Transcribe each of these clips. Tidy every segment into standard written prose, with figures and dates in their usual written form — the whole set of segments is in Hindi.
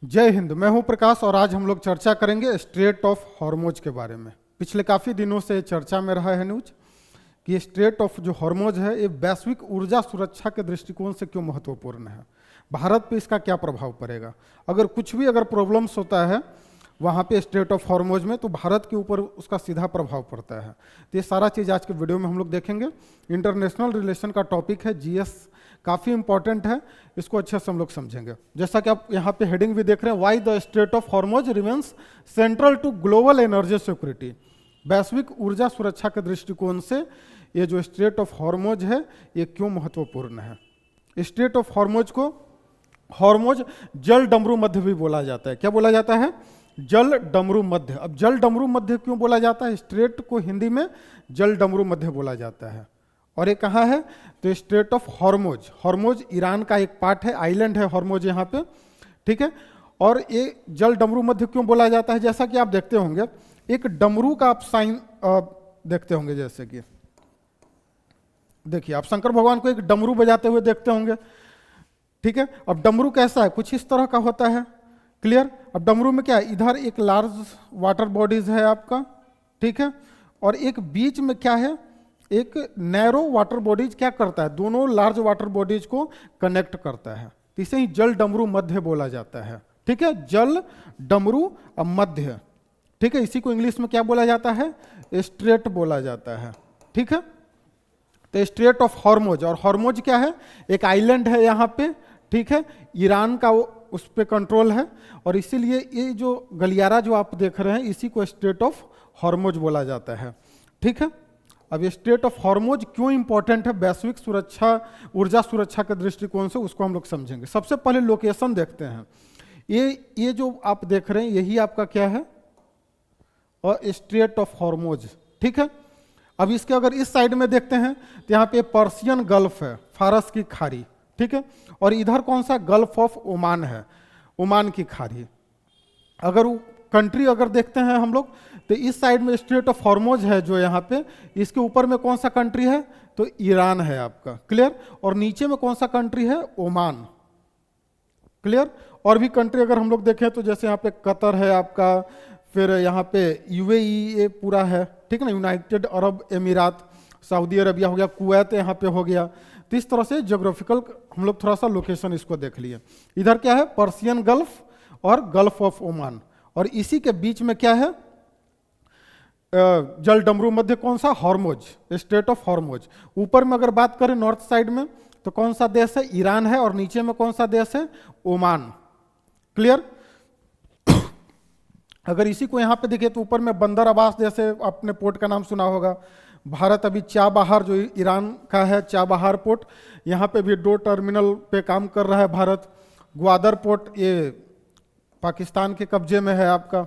जय हिंद। मैं हूं प्रकाश और आज हम लोग चर्चा करेंगे स्ट्रेट ऑफ हॉर्मोज के बारे में। पिछले काफ़ी दिनों से चर्चा में रहा है न्यूज कि स्ट्रेट ऑफ जो हॉर्मोज है ये वैश्विक ऊर्जा सुरक्षा के दृष्टिकोण से क्यों महत्वपूर्ण है, भारत पे इसका क्या प्रभाव पड़ेगा। अगर कुछ भी प्रॉब्लम्स होता है वहाँ पे स्ट्रेट ऑफ हॉर्मोज में तो भारत के ऊपर उसका सीधा प्रभाव पड़ता है। तो ये सारा चीज़ आज के वीडियो में हम लोग देखेंगे। इंटरनेशनल रिलेशन का टॉपिक है, जीएस काफ़ी इंपॉर्टेंट है, इसको अच्छे से हम लोग समझेंगे। जैसा कि आप यहाँ पे हेडिंग भी देख रहे हैं, why the strait of Hormuz remains central to global energy security. वैश्विक ऊर्जा सुरक्षा के दृष्टिकोण से ये जो स्ट्रेट ऑफ हॉर्मोज है ये क्यों महत्वपूर्ण है। स्ट्रेट ऑफ हॉर्मोज को हॉर्मोज जल डमरू मध्य भी बोला जाता है। क्या बोला जाता है? जल डमरू मध्य। अब जल डमरू मध्य क्यों बोला जाता है? स्ट्रेट को हिंदी में जल डमरू मध्य बोला जाता है। और ये कहाँ है? तो straight of Hormoz. Hormoz Iran का एक पार्ट है, आइलैंड है हॉर्मोज यहाँ पे, ठीक है। और ये जल डमरू मध्य क्यों बोला जाता है? जैसा कि आप देखते होंगे एक डमरू का आप साइन देखते होंगे, जैसे कि देखिए आप शंकर भगवान को एक डमरू बजाते हुए देखते होंगे, ठीक है। अब डमरू कैसा है? कुछ इस तरह का होता है, क्लियर। अब डमरू में क्या है? इधर एक लार्ज वाटर बॉडीज है आपका, ठीक है, और एक बीच में क्या है? एक नैरो वाटर बॉडीज क्या करता है? दोनों लार्ज वाटर बॉडीज को कनेक्ट करता है, तो इसे ही जल डमरू मध्य बोला जाता है, ठीक है। जल डमरू मध्य, ठीक है। इसी को इंग्लिश में क्या बोला जाता है? स्ट्रेट बोला जाता है, ठीक है। तो स्ट्रेट ऑफ हॉर्मोज, और हॉर्मोज क्या है? एक आइलैंड है यहाँ पे, ठीक है। ईरान का उस पर कंट्रोल है और इसीलिए ये जो गलियारा जो आप देख रहे हैं इसी को स्ट्रेट ऑफ हॉर्मोज बोला जाता है, ठीक है। अब ये स्ट्रेट ऑफ हॉर्मोज क्यों इंपॉर्टेंट है वैश्विक सुरक्षा, ऊर्जा सुरक्षा के दृष्टिकोण से, उसको हम लोग समझेंगे। सबसे पहले लोकेशन देखते हैं। ये जो आप देख रहे हैं यही आपका क्या है? और स्ट्रेट ऑफ हॉर्मोज, ठीक है। अब इसके अगर इस साइड में देखते हैं तो यहाँ पे पर्शियन गल्फ है, फारस की खाड़ी, ठीक है। और इधर कौन सा? गल्फ ऑफ ओमान है, ओमान की खाड़ी। अगर कंट्री अगर देखते हैं हम लोग तो इस साइड में स्ट्रेट ऑफ हॉर्मोज है जो यहाँ पे, इसके ऊपर में कौन सा कंट्री है? तो ईरान है आपका, क्लियर। और नीचे में कौन सा कंट्री है? Oman, clear. और भी कंट्री अगर हम लोग देखें तो जैसे यहाँ पे कतर है आपका, फिर यहाँ पे यूएई ये पूरा है, ठीक है ना, यूनाइटेड अरब एमिरात, सऊदी अरबिया हो गया, कुवैत यहाँ पे हो गया। तो इस तरह से ज्योग्राफिकल हम लोग थोड़ा सा लोकेशन इसको देख लिए। इधर क्या है? पर्शियन गल्फ और गल्फ ऑफ ओमान, और इसी के बीच में क्या है? जल डमरू मध्य कौन सा? Hormoz, straight of Hormoz. ऊपर में अगर बात करें नॉर्थ साइड में तो कौन सा देश है? ईरान है, और नीचे में कौन सा देश है? Oman, clear. अगर इसी को यहाँ पे देखें तो ऊपर में बंदर अब्बास, जैसे आपने पोर्ट का नाम सुना होगा। भारत अभी चाबहार जो ईरान का है, चाबहार पोर्ट, यहाँ पे भी 2 टर्मिनल पे काम कर रहा है भारत। ग्वादर पोर्ट ये पाकिस्तान के कब्जे में है आपका,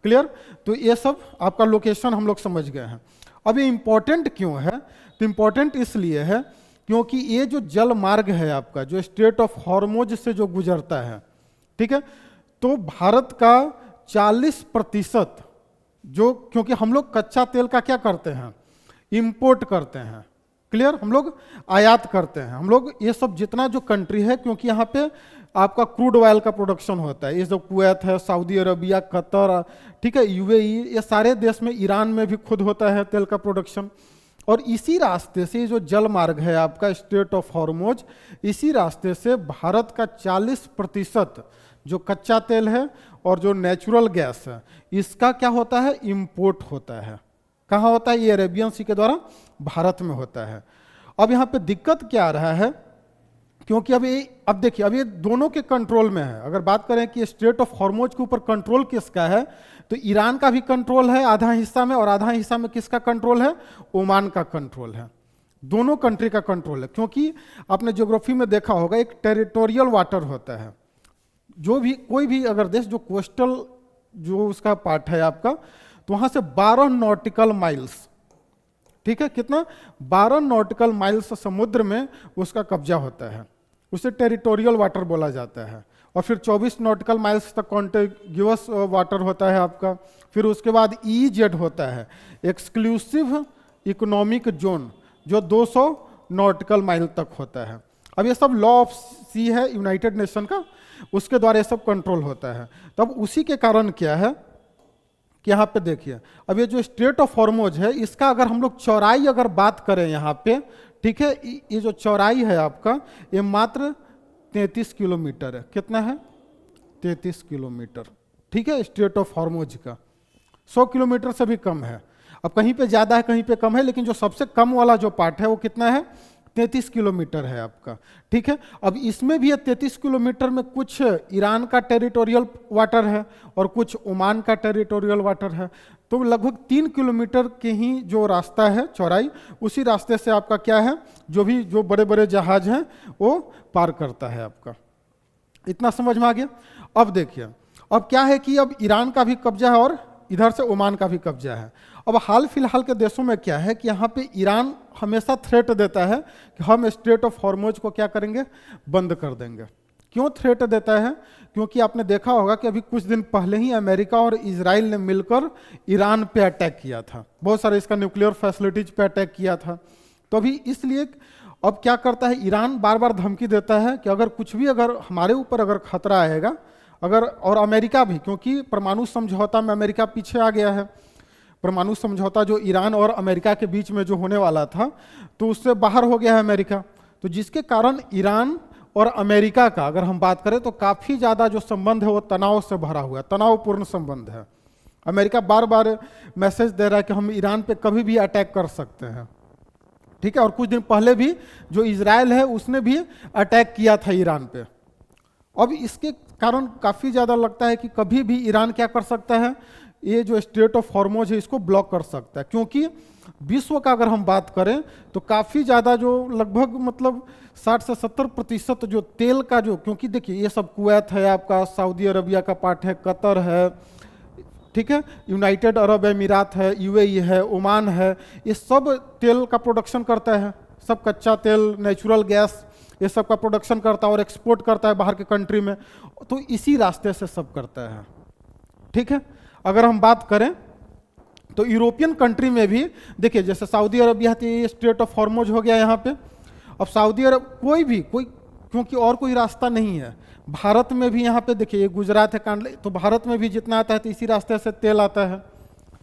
क्लियर। तो ये सब आपका लोकेशन हम लोग समझ गए हैं। अब ये इंपॉर्टेंट क्यों है? तो इंपॉर्टेंट इसलिए है क्योंकि ये जो जल मार्ग है आपका, जो स्ट्रेट ऑफ हॉर्मोज से जो गुजरता है, ठीक है, तो भारत का 40% जो, क्योंकि हम लोग कच्चा तेल का क्या करते हैं? इंपोर्ट करते हैं, क्लियर। हम लोग आयात करते हैं, हम लोग ये सब जितना जो कंट्री है, क्योंकि यहाँ पे आपका क्रूड ऑयल का प्रोडक्शन होता है। ये जो कुवैत है, सऊदी अरबिया, कतर, ठीक है, यूएई, ये सारे देश में, ईरान में भी खुद होता है तेल का प्रोडक्शन। और इसी रास्ते से जो जल मार्ग है आपका स्ट्रेट ऑफ हॉर्मोज, इसी रास्ते से भारत का 40% जो कच्चा तेल है और जो नेचुरल गैस है इसका क्या होता है? इंपोर्ट होता है। कहाँ होता है? ये अरेबियन सी के द्वारा भारत में होता है। अब यहाँ पे दिक्कत क्या आ रहा है? क्योंकि अब देखिए अब ये दोनों के कंट्रोल में है। अगर बात करें कि स्ट्रेट ऑफ हॉर्मोज के ऊपर कंट्रोल किसका है, तो ईरान का भी कंट्रोल है आधा हिस्सा में, और आधा हिस्सा में किसका कंट्रोल है? ओमान का कंट्रोल है। दोनों कंट्री का कंट्रोल है, क्योंकि आपने ज्योग्राफी में देखा होगा एक टेरिटोरियल वाटर होता है। जो भी कोई भी अगर देश जो कोस्टल जो उसका पार्ट है आपका, तो वहां से 12 नॉटिकल माइल्स, ठीक है, कितना? 12 नॉटिकल माइल्स समुद्र में उसका कब्जा होता है, उसे टेरिटोरियल वाटर बोला जाता है। और फिर 24 नॉटिकल माइल्स तक कॉन्टिग्यूअस वाटर होता है आपका। फिर उसके बाद EEZ होता है, एक्सक्लूसिव इकोनॉमिक जोन, जो 200 नॉटिकल माइल तक होता है। अब ये सब लॉ ऑफ सी है यूनाइटेड नेशन का, उसके द्वारा ये सब कंट्रोल होता है। तो अब उसी के कारण क्या है कि यहाँ पे देखिए, अब ये जो स्ट्रेट ऑफ हॉर्मोज है, इसका अगर हम लोग चौड़ाई अगर बात करें यहाँ पे, ठीक है, ये जो चौड़ाई है आपका, ये मात्र 33 किलोमीटर है। कितना है? 33 किलोमीटर, ठीक है, स्ट्रेट ऑफ हॉर्मोज का 100 किलोमीटर से भी कम है। अब कहीं पे ज़्यादा है, कहीं पे कम है, लेकिन जो सबसे कम वाला जो पार्ट है वो कितना है? 33 किलोमीटर है आपका, ठीक है। अब इसमें भी 33 किलोमीटर में कुछ ईरान का टेरिटोरियल वाटर है और कुछ ओमान का टेरिटोरियल वाटर है। तो लगभग 3 किलोमीटर के ही जो रास्ता है चौड़ाई, उसी रास्ते से आपका क्या है, जो बड़े बड़े जहाज हैं वो पार करता है आपका। इतना समझ में आ गया? अब देखिए, अब क्या है कि अब ईरान का भी कब्जा है और इधर से ओमान का भी कब्जा है। अब हाल फिलहाल के देशों में क्या है कि यहाँ पे ईरान हमेशा थ्रेट देता है कि हम स्ट्रेट ऑफ हॉर्मोज को क्या करेंगे? बंद कर देंगे। क्यों थ्रेट देता है? क्योंकि आपने देखा होगा कि अभी कुछ दिन पहले ही अमेरिका और इजराइल ने मिलकर ईरान पे अटैक किया था, बहुत सारे इसका न्यूक्लियर फैसिलिटीज पे अटैक किया था। तो अभी इसलिए अब क्या करता है, ईरान बार बार धमकी देता है कि अगर कुछ भी अगर हमारे ऊपर अगर खतरा आएगा, अगर, और अमेरिका भी, क्योंकि परमाणु समझौता में अमेरिका पीछे आ गया है। परमाणु समझौता जो ईरान और अमेरिका के बीच में जो होने वाला था, तो उससे बाहर हो गया है अमेरिका। तो जिसके कारण ईरान और अमेरिका का अगर हम बात करें तो काफ़ी ज़्यादा जो संबंध है वो तनाव से भरा हुआ है, तनावपूर्ण संबंध है। अमेरिका बार बार मैसेज दे रहा है कि हम ईरान पे कभी भी अटैक कर सकते हैं, ठीक है। और कुछ दिन पहले भी जो इजराइल है उसने भी अटैक किया था ईरान पे। अब इसके कारण काफ़ी ज़्यादा लगता है कि कभी भी ईरान क्या कर सकता है, ये जो स्ट्रेट ऑफ हॉर्मोज है इसको ब्लॉक कर सकता है। क्योंकि विश्व का अगर हम बात करें तो काफ़ी ज़्यादा जो लगभग मतलब 60 से 70% जो तेल का जो, क्योंकि देखिए ये सब कुवैत है आपका, सऊदी अरबिया का पार्ट है, कतर है, ठीक है, यूनाइटेड अरब अमीरात है, यूएई है, ओमान है, ये सब तेल का प्रोडक्शन करता है। सब कच्चा तेल, नेचुरल गैस, ये सब का प्रोडक्शन करता है और एक्सपोर्ट करता है बाहर के कंट्री में। तो इसी रास्ते से सब करता है, ठीक है। अगर हम बात करें तो यूरोपियन कंट्री में भी देखिए, जैसे सऊदी अरबिया थी, ये स्ट्रेट ऑफ हॉर्मोज हो गया यहाँ पे। अब सऊदी अरब कोई क्योंकि और कोई रास्ता नहीं है। भारत में भी यहाँ पे देखिए, ये गुजरात है, कांडले, तो भारत में भी जितना आता है तो इसी रास्ते से तेल आता है,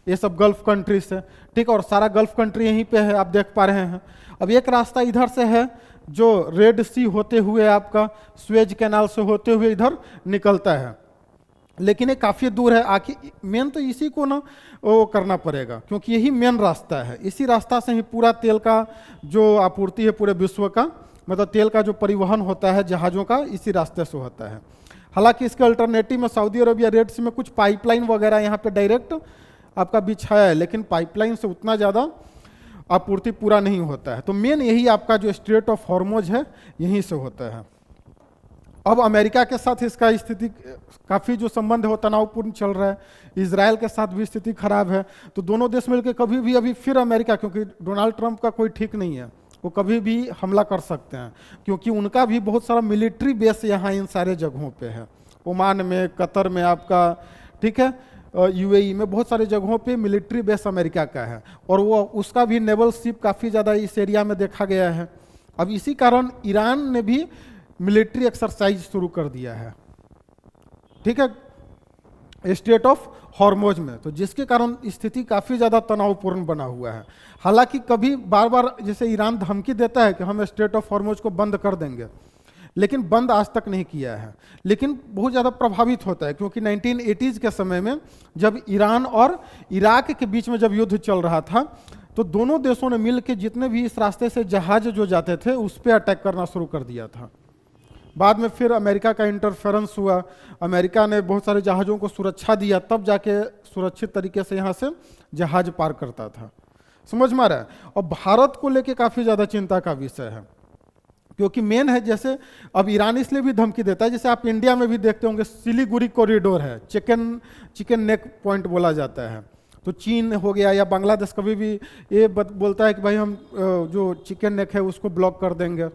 ये सब गल्फ कंट्री से, ठीक है। और सारा गल्फ कंट्री यहीं पे है, आप देख पा रहे हैं। अब एक रास्ता इधर से है जो रेड सी होते हुए आपका स्वेज कैनाल से होते हुए इधर निकलता है, लेकिन ये काफ़ी दूर है। आखिर मेन तो इसी को ना वो करना पड़ेगा, क्योंकि यही मेन रास्ता है। इसी रास्ता से ही पूरा तेल का जो आपूर्ति है पूरे विश्व का, मतलब तेल का जो परिवहन होता है जहाज़ों का, इसी रास्ते से होता है। हालांकि इसके अल्टरनेटिव में सऊदी अरबिया रेड सी में कुछ पाइपलाइन वगैरह यहाँ पे डायरेक्ट आपका बिछाया है, लेकिन पाइपलाइन से उतना ज़्यादा आपूर्ति पूरा नहीं होता है। तो मेन यही आपका जो स्ट्रेट ऑफ हॉर्मोज है यहीं से होता है। अब अमेरिका के साथ इसका स्थिति काफ़ी जो संबंध है वो तनावपूर्ण चल रहा है, इजराइल के साथ भी स्थिति खराब है। तो दोनों देश मिलकर कभी भी अभी फिर अमेरिका, क्योंकि डोनाल्ड ट्रंप का कोई ठीक नहीं है, वो कभी भी हमला कर सकते हैं, क्योंकि उनका भी बहुत सारा मिलिट्री बेस यहाँ इन सारे जगहों पे है, ओमान में, कतर में आपका, ठीक है, यूएई में, बहुत सारे जगहों पे मिलिट्री बेस अमेरिका का है। और वो उसका भी नेवल शिप काफ़ी ज़्यादा इस एरिया में देखा गया है। अब इसी कारण ईरान ने भी मिलिट्री एक्सरसाइज शुरू कर दिया है, ठीक है, स्ट्रेट ऑफ हॉर्मोज में। तो जिसके कारण स्थिति काफ़ी ज़्यादा तनावपूर्ण बना हुआ है। हालांकि कभी बार बार जैसे ईरान धमकी देता है कि हम स्ट्रेट ऑफ हॉर्मोज को बंद कर देंगे, लेकिन बंद आज तक नहीं किया है। लेकिन बहुत ज़्यादा प्रभावित होता है, क्योंकि 1980s के समय में जब ईरान और इराक के बीच में जब युद्ध चल रहा था, तो दोनों देशों ने मिलकर जितने भी इस रास्ते से जहाज जो जाते थे उस पर अटैक करना शुरू कर दिया था। बाद में फिर अमेरिका का इंटरफेरेंस हुआ, अमेरिका ने बहुत सारे जहाज़ों को सुरक्षा दिया, तब जाके सुरक्षित तरीके से यहाँ से जहाज पार करता था। समझ में आ रहा है? और भारत को लेके काफ़ी ज़्यादा चिंता का विषय है, क्योंकि मेन है, जैसे अब ईरान इसलिए भी धमकी देता है, जैसे आप इंडिया में भी देखते होंगे सिलीगुड़ी कॉरिडोर है, चिकन नेक पॉइंट बोला जाता है। तो चीन हो गया या बांग्लादेश कभी भी ये बोलता है कि भाई हम जो चिकन नेक है उसको ब्लॉक कर देंगे,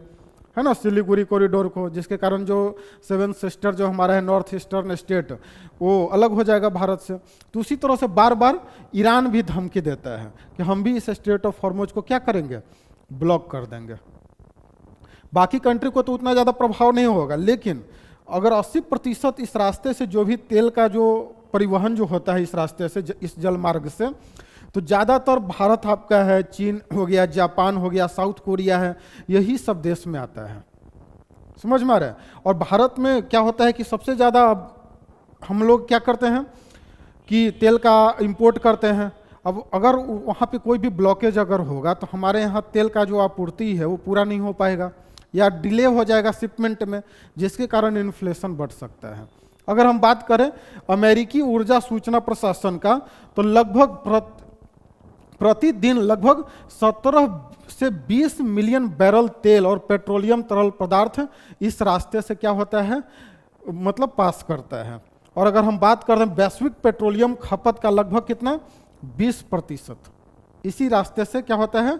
है ना, सिलीगुड़ी कॉरिडोर को, जिसके कारण जो 7 सिस्टर जो हमारा है नॉर्थ ईस्टर्न स्टेट, वो अलग हो जाएगा भारत से। तो उसी तरह से बार बार ईरान भी धमकी देता है कि हम भी इस स्ट्रेट ऑफ हॉर्मोज को क्या करेंगे, ब्लॉक कर देंगे। बाकी कंट्री को तो उतना ज़्यादा प्रभाव नहीं होगा, लेकिन अगर 80% इस रास्ते से जो भी तेल का जो परिवहन जो होता है इस रास्ते से, इस जल मार्ग से, तो ज़्यादातर भारत आपका है, चीन हो गया, जापान हो गया, साउथ कोरिया है, यही सब देश में आता है। समझ में आ रहा है। और भारत में क्या होता है कि सबसे ज़्यादा हम लोग क्या करते हैं कि तेल का इंपोर्ट करते हैं। अब अगर वहाँ पे कोई भी ब्लॉकेज अगर होगा तो हमारे यहाँ तेल का जो आपूर्ति है वो पूरा नहीं हो पाएगा या डिले हो जाएगा शिपमेंट में, जिसके कारण इन्फ्लेशन बढ़ सकता है। अगर हम बात करें अमेरिकी ऊर्जा सूचना प्रशासन का, तो लगभग प्रतिदिन लगभग 17 से 20 मिलियन बैरल तेल और पेट्रोलियम तरल पदार्थ इस रास्ते से क्या होता है, मतलब पास करता है। और अगर हम बात करें वैश्विक पेट्रोलियम खपत का लगभग कितना 20% इसी रास्ते से क्या होता है,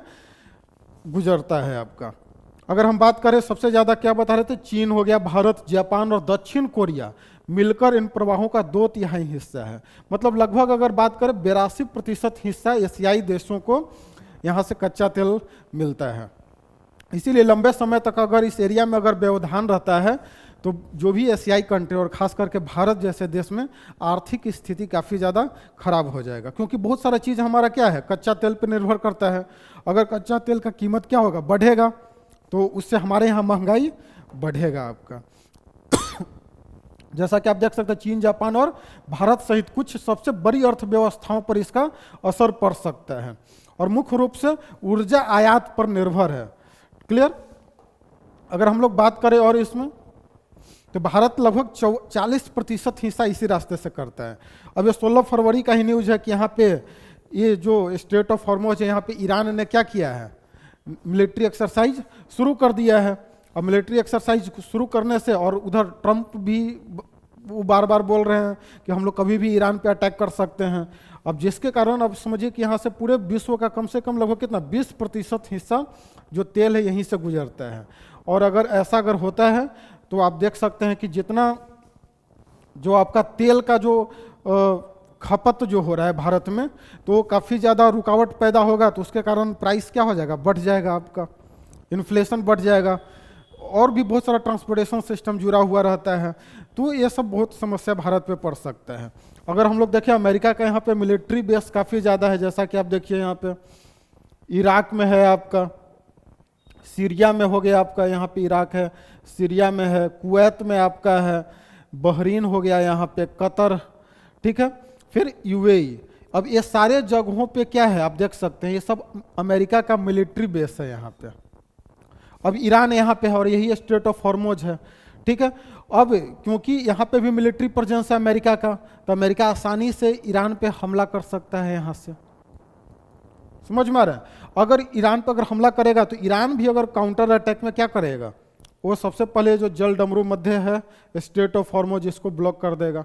गुजरता है आपका। अगर हम बात करें सबसे ज़्यादा क्या बता रहे थे, चीन हो गया, भारत, जापान और दक्षिण कोरिया मिलकर इन प्रवाहों का 2/3 हिस्सा है। मतलब लगभग अगर बात करें 82% हिस्सा एशियाई देशों को यहाँ से कच्चा तेल मिलता है। इसीलिए लंबे समय तक अगर इस एरिया में अगर व्यवधान रहता है तो जो भी एशियाई कंट्री और खास करके भारत जैसे देश में आर्थिक स्थिति काफ़ी ज़्यादा खराब हो जाएगा, क्योंकि बहुत सारा चीज़ हमारा क्या है, कच्चा तेल पर निर्भर करता है। अगर कच्चा तेल का कीमत क्या होगा, बढ़ेगा, तो उससे हमारे यहाँ महंगाई बढ़ेगा आपका। जैसा कि आप देख सकते हैं चीन, जापान और भारत सहित कुछ सबसे बड़ी अर्थव्यवस्थाओं पर इसका असर पड़ सकता है और मुख्य रूप से ऊर्जा आयात पर निर्भर है। क्लियर। अगर हम लोग बात करें और इसमें तो भारत लगभग 40% हिस्सा इसी रास्ते से करता है। अब ये 16 फरवरी का ही न्यूज़ है कि यहाँ पे ये जो स्टेट ऑफ हॉर्मोज है, यहाँ पे ईरान ने क्या किया है, मिलिट्री एक्सरसाइज शुरू कर दिया है। अब मिलिट्री एक्सरसाइज शुरू करने से, और उधर ट्रंप भी वो बार बार बोल रहे हैं कि हम लोग कभी भी ईरान पे अटैक कर सकते हैं। अब जिसके कारण अब समझिए कि यहाँ से पूरे विश्व का कम से कम लगभग कितना 20% हिस्सा जो तेल है यहीं से गुजरता है। और अगर ऐसा अगर होता है तो आप देख सकते हैं कि जितना जो आपका तेल का जो खपत जो हो रहा है भारत में, तो काफ़ी ज़्यादा रुकावट पैदा होगा, तो उसके कारण प्राइस क्या हो जाएगा, बढ़ जाएगा आपका, इन्फ्लेशन बढ़ जाएगा। और भी बहुत सारा ट्रांसपोर्टेशन सिस्टम जुड़ा हुआ रहता है, तो ये सब बहुत समस्या भारत पे पड़ सकता है। अगर हम लोग देखें अमेरिका का यहाँ पे मिलिट्री बेस काफ़ी ज़्यादा है, जैसा कि आप देखिए यहाँ पे इराक में है आपका, सीरिया में हो गया आपका, यहाँ पे इराक है, सीरिया में है, कुवैत में आपका है, बहरीन हो गया यहाँ पे, कतर, ठीक है, फिर यूएई। अब ये सारे जगहों पे क्या है आप देख सकते हैं, ये सब अमेरिका का मिलिट्री बेस है यहाँ पे। अब ईरान यहाँ पे है और यही स्टेट ऑफ हॉर्मोज है, ठीक है। अब क्योंकि यहाँ पे भी मिलिट्री प्रेजेंस है अमेरिका का, तो अमेरिका आसानी से ईरान पे हमला कर सकता है यहाँ से। समझ में आ रहा है। अगर ईरान पर अगर हमला करेगा तो ईरान भी अगर काउंटर अटैक में क्या करेगा, वो सबसे पहले जो जल डमरू मध्य है स्टेट ऑफ हॉर्मोज इसको ब्लॉक कर देगा,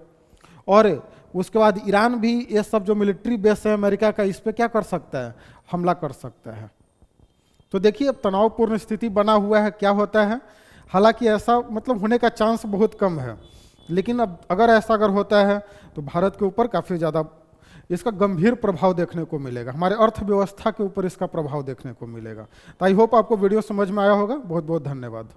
और उसके बाद ईरान भी ये सब जो मिलिट्री बेस है अमेरिका का इस पर क्या कर सकता है, हमला कर सकता है। तो देखिए अब तनावपूर्ण स्थिति बना हुआ है, क्या होता है। हालांकि ऐसा मतलब होने का चांस बहुत कम है, लेकिन अब अगर ऐसा अगर होता है तो भारत के ऊपर काफ़ी ज़्यादा इसका गंभीर प्रभाव देखने को मिलेगा, हमारे अर्थव्यवस्था के ऊपर इसका प्रभाव देखने को मिलेगा। तो आई होप आपको वीडियो समझ में आया होगा। बहुत बहुत धन्यवाद।